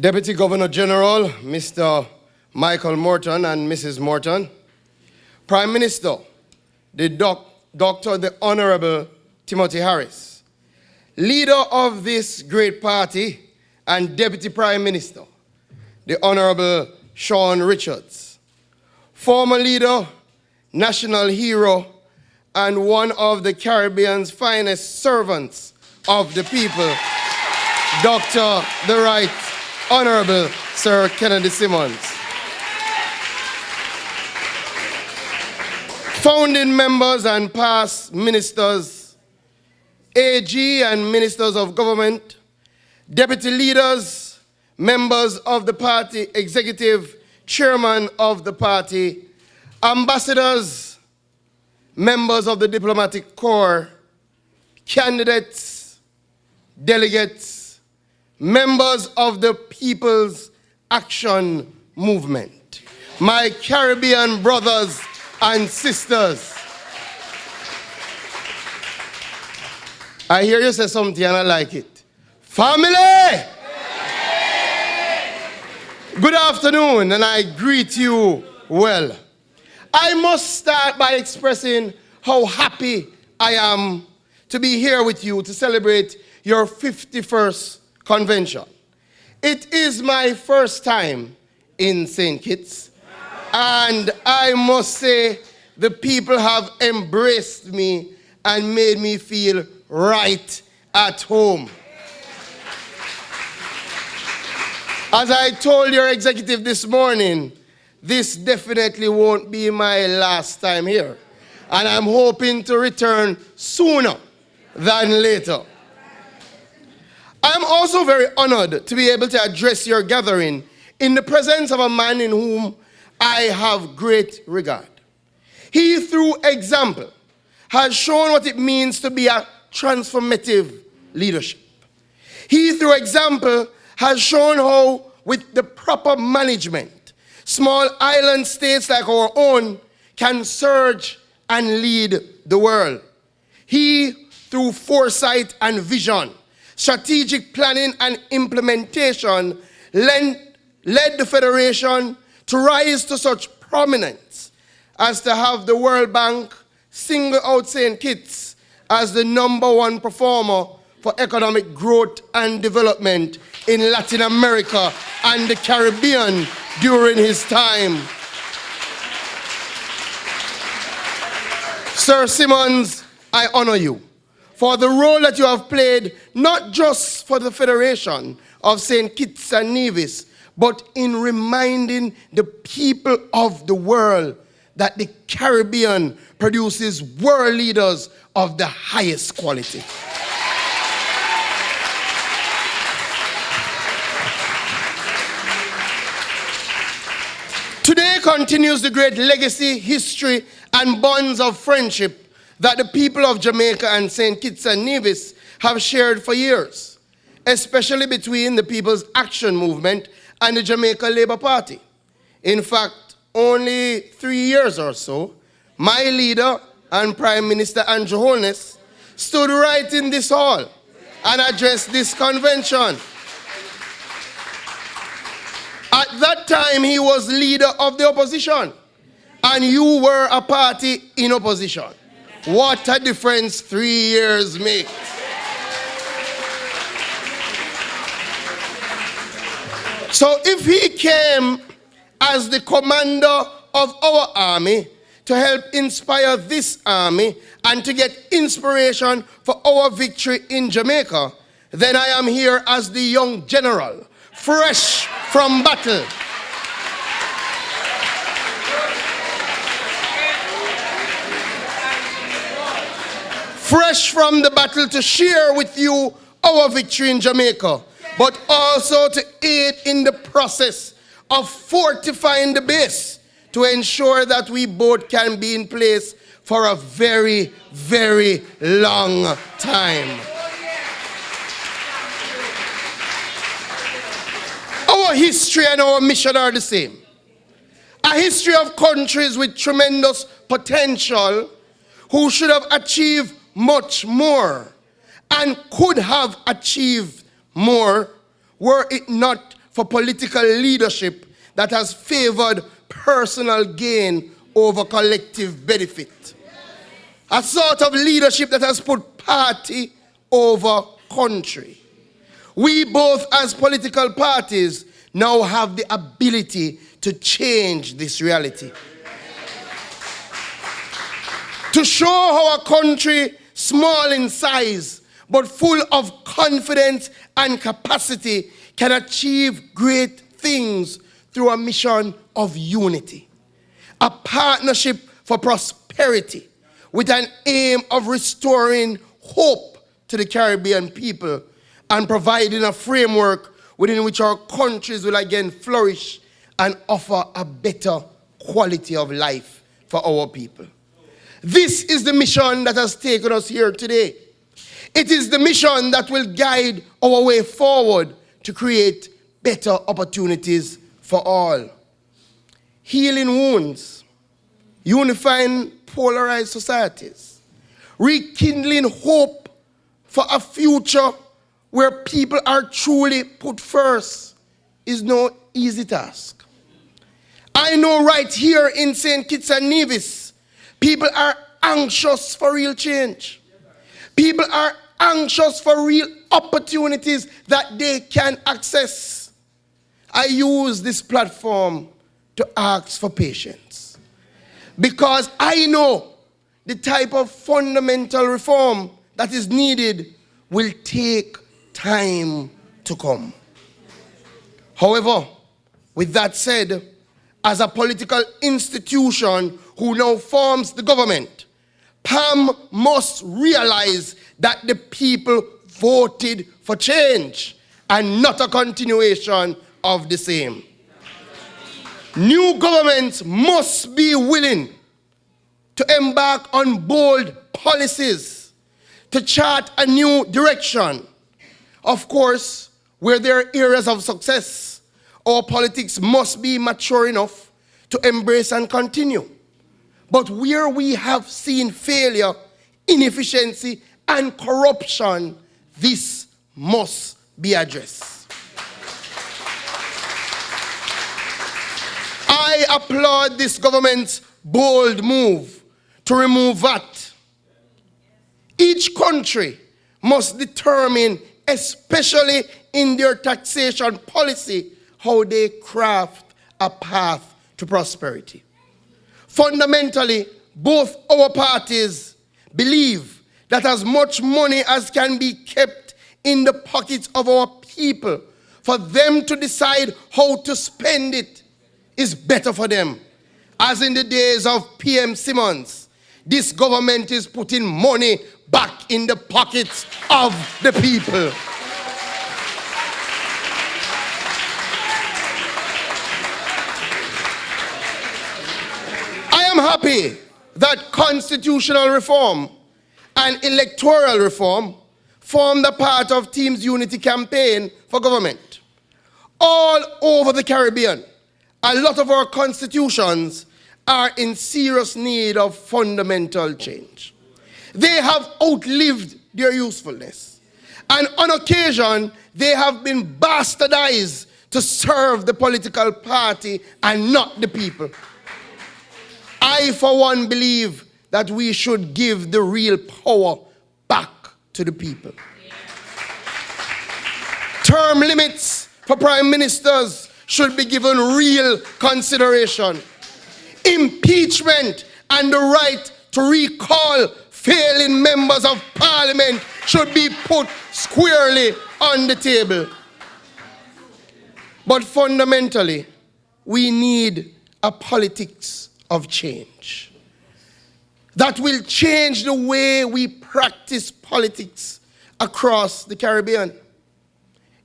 Deputy Governor General, Mr. Michael Morton and Mrs. Morton, Prime Minister, Dr. the Honorable Timothy Harris, leader of this great party and Deputy Prime Minister, the Honorable Sean Richards, former leader, national hero, and one of the Caribbean's finest servants of the people, Dr. the Right Honorable Sir Kennedy Simmons. Founding members and past ministers, AG and ministers of government, deputy leaders, members of the party executive, chairman of the party, ambassadors, members of the diplomatic corps, candidates, delegates, members of the People's Action Movement, my Caribbean brothers and sisters. I hear you say something and I like it. Family! Good afternoon, and I greet you well. I must start by expressing how happy I am to be here with you to celebrate your 51st convention. It is my first time in St. Kitts, and I must say the people have embraced me and made me feel right at home. As I told your executive this morning, this definitely won't be my last time here, and I'm hoping to return sooner than later. I'm also very honored to be able to address your gathering in the presence of a man in whom I have great regard. He, through example, has shown what it means to be a transformative leadership. He, through example, has shown how, with the proper management, small island states like our own can surge and lead the world. He, through foresight and vision, strategic planning and implementation, led the Federation to rise to such prominence as to have the World Bank single out St. Kitts as the #1 performer for economic growth and development in Latin America and the Caribbean during his time. Sir Simmons, I honor you for the role that you have played, not just for the Federation of St. Kitts and Nevis, but in reminding the people of the world that the Caribbean produces world leaders of the highest quality. Today continues the great legacy, history, and bonds of friendship that the people of Jamaica and St. Kitts and Nevis have shared for years, especially between the People's Action Movement and the Jamaica Labour Party. In fact, only 3 years or so, my leader and Prime Minister Andrew Holness stood right in this hall and addressed this convention. At that time, he was leader of the opposition, and you were a party in opposition. What a difference 3 years makes. So if he came as the commander of our army to help inspire this army and to get inspiration for our victory in Jamaica, then I am here as the young general, fresh from battle. Fresh from the battle to share with you our victory in Jamaica, but also to aid in the process of fortifying the base to ensure that we both can be in place for a very, very long time. Our history and our mission are the same. A history of countries with tremendous potential who should have achieved much more and could have achieved more were it not for political leadership that has favored personal gain over collective benefit. A sort of leadership that has put party over country. We both as political parties now have the ability to change this reality. To show how a country small in size but full of confidence and capacity can achieve great things through a mission of unity. A partnership for prosperity with an aim of restoring hope to the Caribbean people and providing a framework within which our countries will again flourish and offer a better quality of life for our people. This is the mission that has taken us here today. It is the mission that will guide our way forward to create better opportunities for all. Healing wounds, unifying polarized societies, rekindling hope for a future where people are truly put first is no easy task. I know right here in St. Kitts and Nevis, people are anxious for real change. People are anxious for real opportunities that they can access. I use this platform to ask for patience because I know the type of fundamental reform that is needed will take time to come. However, with that said, as a political institution who now forms the government, PAM must realize that the people voted for change and not a continuation of the same. New governments must be willing to embark on bold policies to chart a new direction. Of course, where there are areas of success, our politics must be mature enough to embrace and continue. But where we have seen failure, inefficiency, and corruption, this must be addressed. I applaud this government's bold move to remove VAT. Each country must determine, especially in their taxation policy, how they craft a path to prosperity. Fundamentally, both our parties believe that as much money as can be kept in the pockets of our people, for them to decide how to spend it, is better for them. As in the days of PM Simmons, this government is putting money back in the pockets of the people. I am happy that constitutional reform and electoral reform formed a part of Team's Unity campaign for government. All over the Caribbean, a lot of our constitutions are in serious need of fundamental change. They have outlived their usefulness. And on occasion, they have been bastardized to serve the political party and not the people. I, for one, believe that we should give the real power back to the people. Term limits for prime ministers should be given real consideration. Impeachment and the right to recall failing members of parliament should be put squarely on the table. But fundamentally, we need a politics of change that will change the way we practice politics across the Caribbean.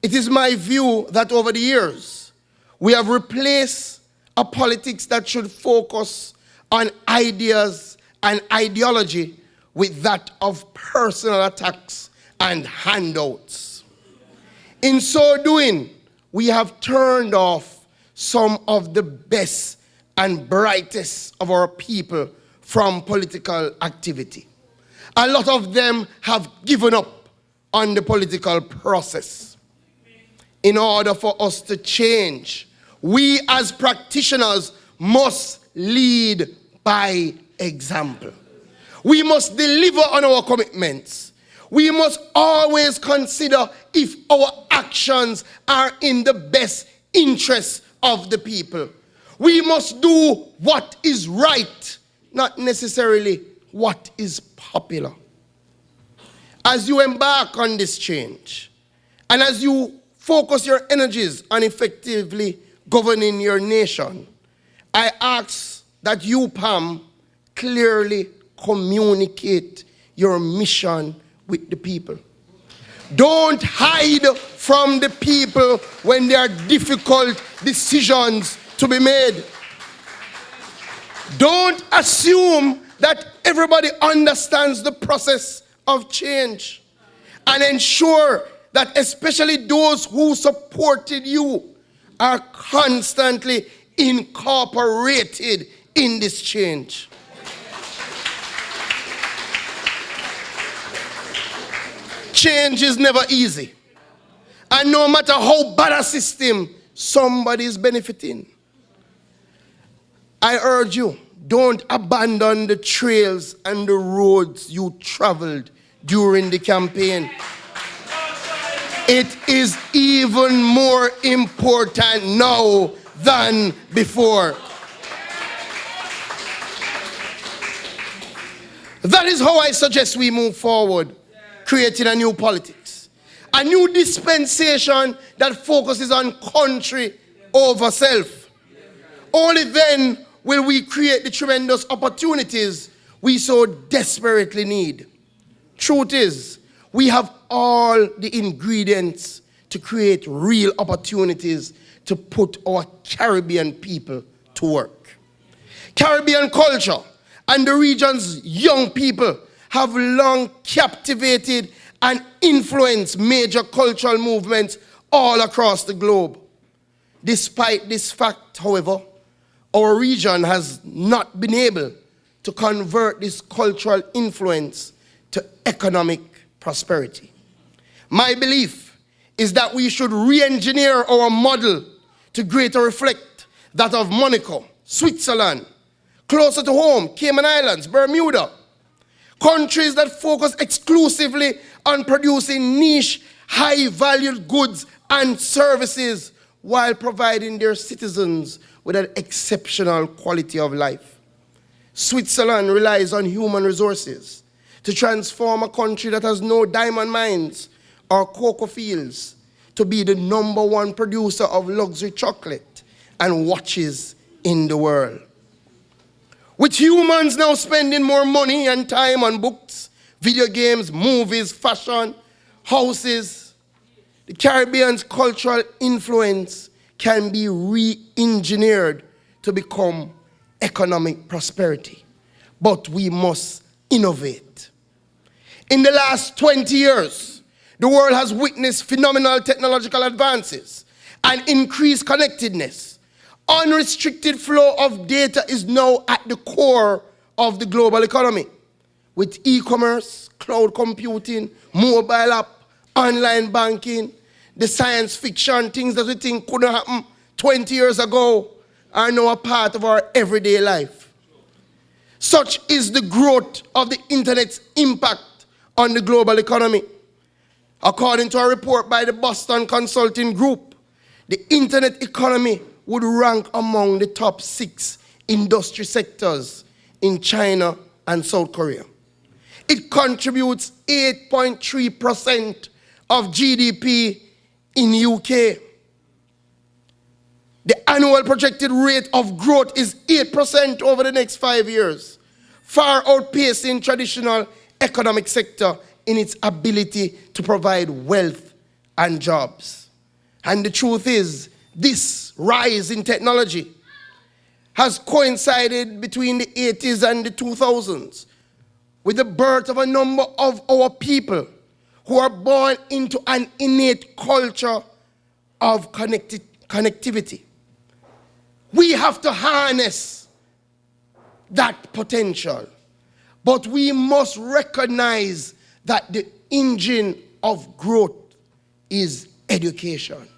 It is my view that over the years, we have replaced a politics that should focus on ideas and ideology with that of personal attacks and handouts. In so doing, we have turned off some of the best and brightest of our people from political activity. A lot of them have given up on the political process. in order for us to change, we as practitioners must lead by example. We must deliver on our commitments. We must always consider if our actions are in the best interest of the people. We must do what is right, not necessarily what is popular. As you embark on this change, and as you focus your energies on effectively governing your nation, I ask that you, Pam, clearly communicate your mission with the people. Don't hide from the people when there are difficult decisions to be made. Don't assume that everybody understands the process of change, and ensure that especially those who supported you are constantly incorporated in this change. Change is never easy. And no matter how bad a system, somebody is benefiting. I urge you, don't abandon the trails and the roads you traveled during the campaign. It is even more important now than before. That is how I suggest we move forward, creating a new politics. A new dispensation that focuses on country over self. Only then will we create the tremendous opportunities we so desperately need. Truth is, we have all the ingredients to create real opportunities to put our Caribbean people to work. Caribbean culture and the region's young people have long captivated and influenced major cultural movements all across the globe. Despite this fact, however, our region has not been able to convert this cultural influence to economic prosperity. My belief is that we should re-engineer our model to greater reflect that of Monaco, Switzerland, closer to home, Cayman Islands, Bermuda, countries that focus exclusively on producing niche, high-valued goods and services while providing their citizens with an exceptional quality of life. Switzerland relies on human resources to transform a country that has no diamond mines or cocoa fields to be the #1 producer of luxury chocolate and watches in the world. With humans now spending more money and time on books, video games, movies, fashion, houses, the Caribbean's cultural influence can be re-engineered to become economic prosperity. But we must innovate. In the last 20 years, the world has witnessed phenomenal technological advances and increased connectedness. Unrestricted flow of data is now at the core of the global economy. With e-commerce, cloud computing, mobile app, online banking, the science fiction things that we think couldn't happen 20 years ago are now a part of our everyday life. Such is the growth of the internet's impact on the global economy. According to a report by the Boston Consulting Group, the internet economy would rank among the top 6 industry sectors in China and South Korea. It contributes 8.3% of GDP in UK. The annual projected rate of growth is 8% over the next 5 years, far outpacing traditional economic sector in its ability to provide wealth and jobs. And the truth is, this rise in technology has coincided between the 80s and the 2000s with the birth of a number of our people who are born into an innate culture of connectivity. We have to harness that potential, but we must recognize that the engine of growth is education.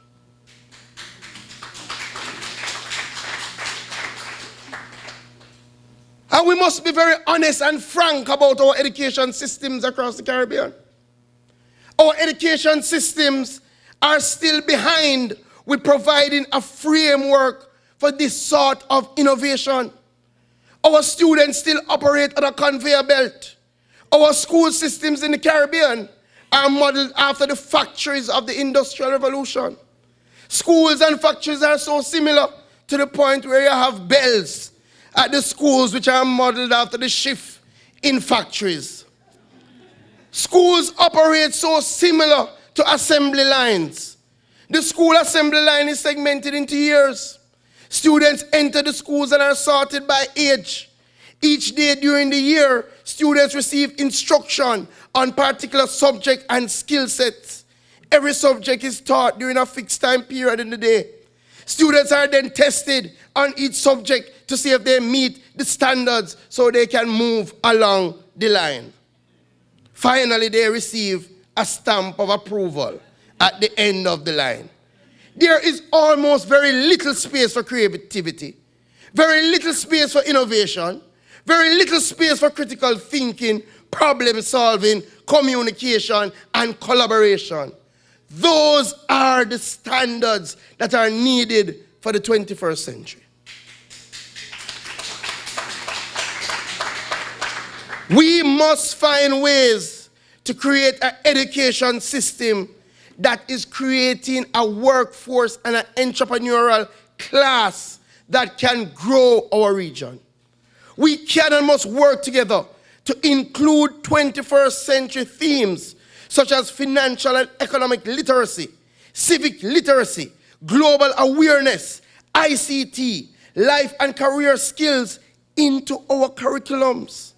And we must be very honest and frank about our education systems across the Caribbean. Our education systems are still behind with providing a framework for this sort of innovation. Our students still operate on a conveyor belt. Our school systems in the Caribbean are modeled after the factories of the Industrial Revolution. Schools and factories are so similar to the point where you have bells at the schools which are modeled after the shift in factories. Schools operate so similar to assembly lines. The school assembly line is segmented into years. Students enter the schools and are sorted by age. Each day during the year, students receive instruction on particular subject and skill sets. Every subject is taught during a fixed time period in the day. Students are then tested on each subject to see if they meet the standards so they can move along the line. Finally, they receive a stamp of approval at the end of the line. There is almost very little space for creativity, very little space for innovation, very little space for critical thinking, problem solving, communication, and collaboration. Those are the standards that are needed for the 21st century. We must find ways to create an education system that is creating a workforce and an entrepreneurial class that can grow our region. We can and must work together to include 21st century themes such as financial and economic literacy, civic literacy, global awareness, ICT, life and career skills into our curriculums,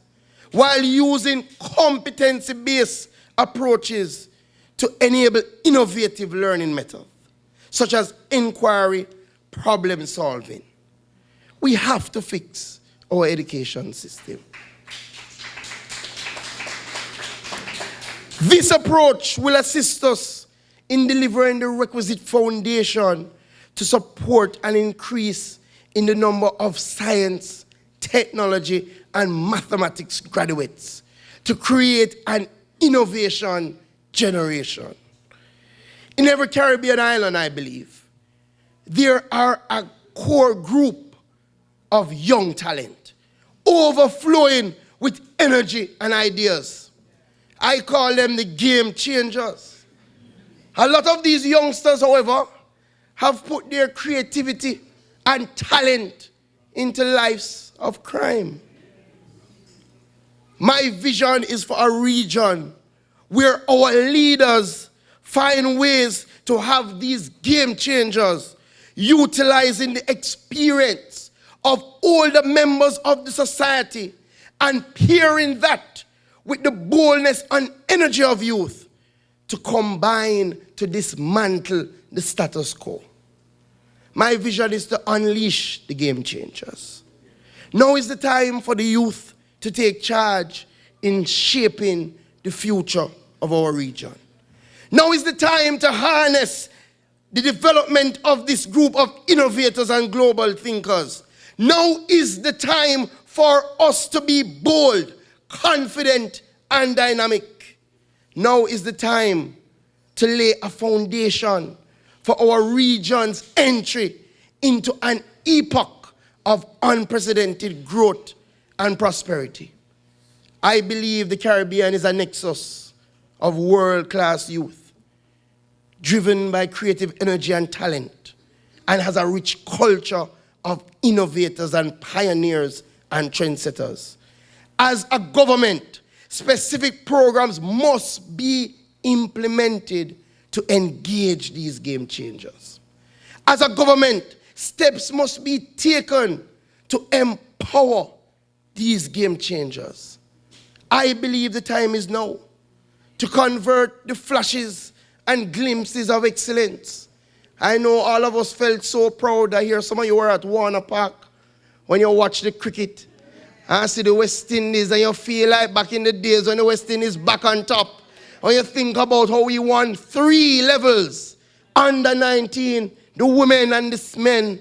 while using competency-based approaches to enable innovative learning methods, such as inquiry, problem solving. We have to fix our education system. This approach will assist us in delivering the requisite foundation to support an increase in the number of science, technology, and mathematics graduates to create an innovation generation. In every Caribbean island, I believe, there are a core group of young talent, overflowing with energy and ideas. I call them the game changers. A lot of these youngsters, however, have put their creativity and talent into lives of crime. My vision is for a region where our leaders find ways to have these game changers utilizing the experience of all the members of the society and pairing that with the boldness and energy of youth to combine to dismantle the status quo. My vision is to unleash the game changers. Now is the time for the youth to take charge in shaping the future of our region. Now is the time to harness the development of this group of innovators and global thinkers. Now is the time for us to be bold, confident, and dynamic. Now is the time to lay a foundation for our region's entry into an epoch of unprecedented growth and prosperity. I believe the Caribbean is a nexus of world-class youth, driven by creative energy and talent, and has a rich culture of innovators and pioneers and trendsetters. As a government, specific programs must be implemented to engage these game changers. As a government, steps must be taken to empower these game changers. I believe the time is now to convert the flashes and glimpses of excellence. I know all of us felt so proud. I hear some of you were at Warner Park when you watch the cricket. I see the West Indies and you feel like back in the days when the West Indies back on top. When you think about how we won 3 levels, under 19, the women and the men.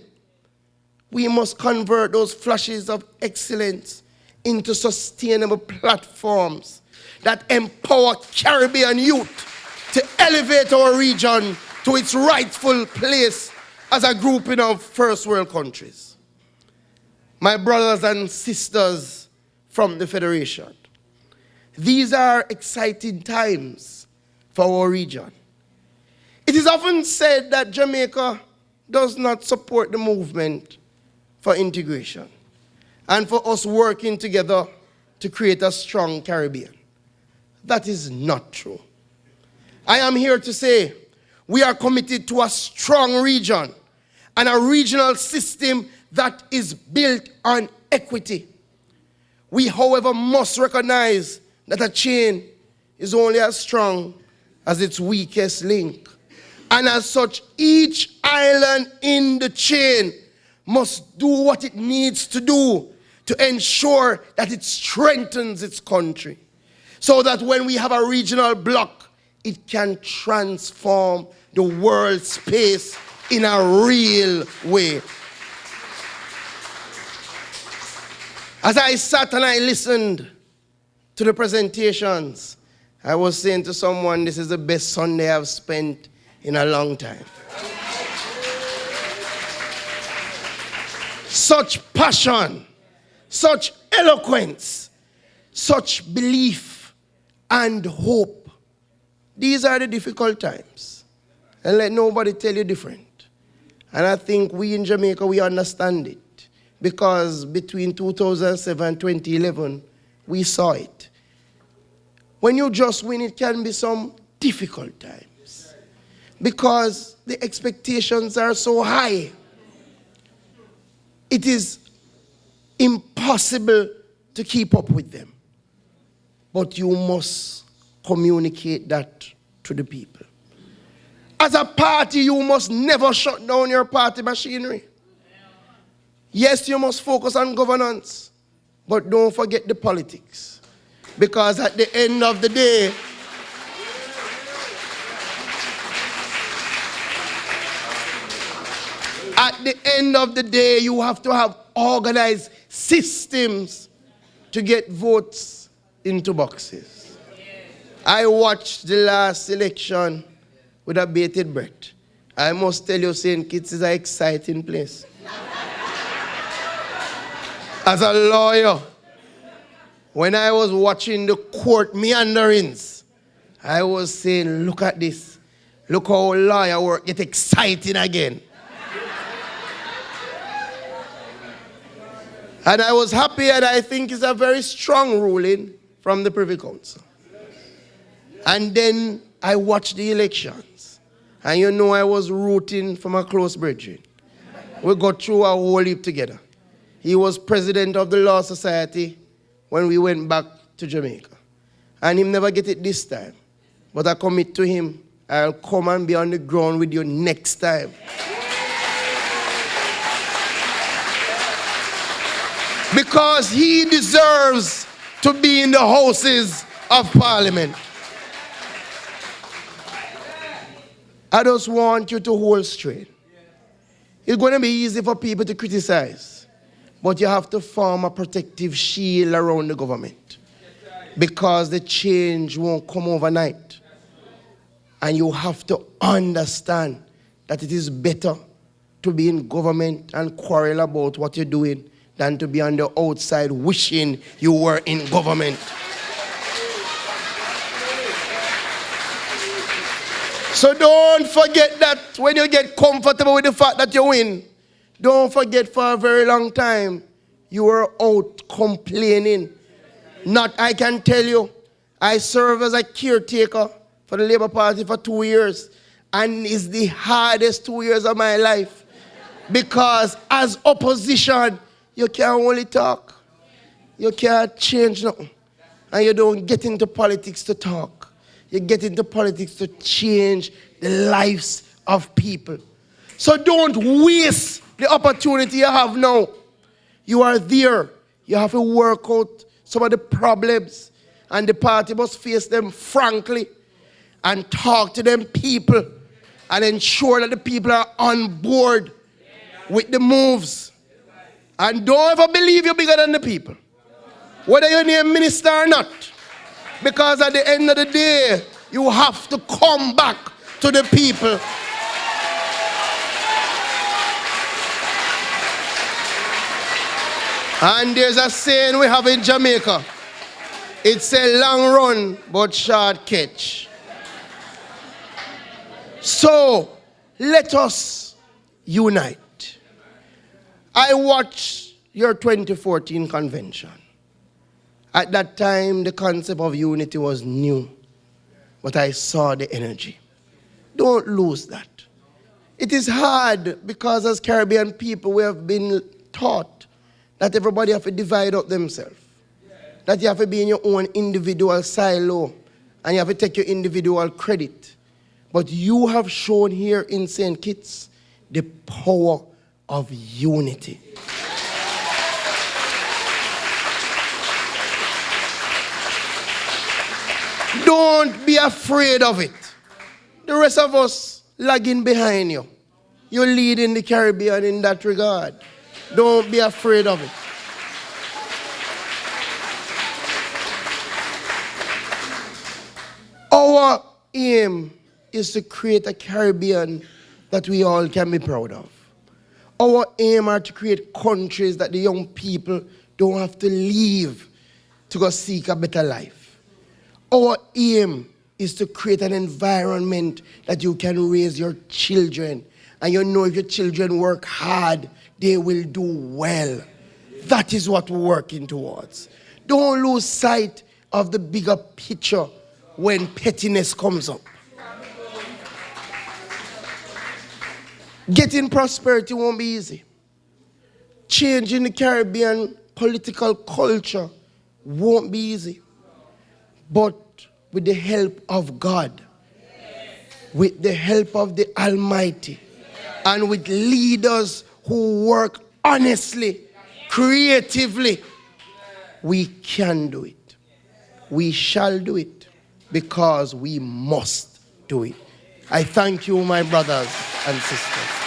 We must convert those flashes of excellence into sustainable platforms that empower Caribbean youth to elevate our region to its rightful place as a grouping of first world countries. My brothers and sisters from the Federation, these are exciting times for our region. It is often said that Jamaica does not support the movement for integration and for us working together to create a strong Caribbean. That is not true. I am here to say we are committed to a strong region and a regional system that is built on equity. We, however, must recognize that a chain is only as strong as its weakest link. And as such, each island in the chain must do what it needs to do to ensure that it strengthens its country, so that when we have a regional bloc, it can transform the world space in a real way. As I sat and I listened to the presentations, I was saying to someone, this is the best Sunday I've spent in a long time. Such passion, such eloquence, such belief and hope. These are the difficult times. And let nobody tell you different. And I think we in Jamaica, we understand it. Because between 2007 and 2011, we saw it. When you just win, it can be some difficult times. Because the expectations are so high. It is impossible to keep up with them. But you must communicate that to the people. As a party, you must never shut down your party machinery. Yes, you must focus on governance, but don't forget the politics. Because at the end of the day, you have to have organized systems to get votes into boxes. I watched the last election with a bated breath. I must tell you, St. Kitts is an exciting place. As a lawyer, when I was watching the court meanderings, I was saying, look at this. Look how lawyer work get exciting again. And I was happy, and I think it's a very strong ruling from the Privy Council. And then I watched the elections. And you know I was rooting for my close brethren. We got through a whole heap together. He was president of the Law Society when we went back to Jamaica. And he never get it this time. But I commit to him, I'll come and be on the ground with you next time. Because he deserves to be in the houses of Parliament. I just want you to hold straight. It's going to be easy for people to criticize, but you have to form a protective shield around the government, because the change won't come overnight. And you have to understand that it is better to be in government and quarrel about what you're doing than to be on the outside wishing you were in government. So don't forget that when you get comfortable with the fact that you win, don't forget for a very long time you were out complaining. Not, I can tell you, I served as a caretaker for the Labour Party for 2 years, and it's the hardest 2 years of my life. Because as opposition, you can only talk. You can't change nothing. And you don't get into politics to talk. You get into politics to change the lives of people. So don't waste the opportunity you have now. You are there. You have to work out some of the problems, and the party must face them frankly and talk to them people and ensure that the people are on board with the moves. And don't ever believe you're bigger than the people. Whether you name minister or not. Because at the end of the day, you have to come back to the people. And there's a saying we have in Jamaica. It's a long run, but short catch. So, let us unite. I watched your 2014 convention. At that time, the concept of unity was new. But I saw the energy. Don't lose that. It is hard because as Caribbean people, we have been taught that everybody have to divide up themselves. That you have to be in your own individual silo and you have to take your individual credit. But you have shown here in St. Kitts the power of unity. Don't be afraid of it. The rest of us lagging behind you. You're leading the Caribbean in that regard. Don't be afraid of it. Our aim is to create a Caribbean that we all can be proud of. Our aim are to create countries that the young people don't have to leave to go seek a better life. Our aim is to create an environment that you can raise your children. And you know if your children work hard, they will do well. That is what we're working towards. Don't lose sight of the bigger picture when pettiness comes up. Getting prosperity won't be easy. Changing the Caribbean political culture won't be easy. But with the help of God, with the help of the Almighty, and with leaders who work honestly, creatively, we can do it. We shall do it because we must do it. I thank you, my brothers and sisters.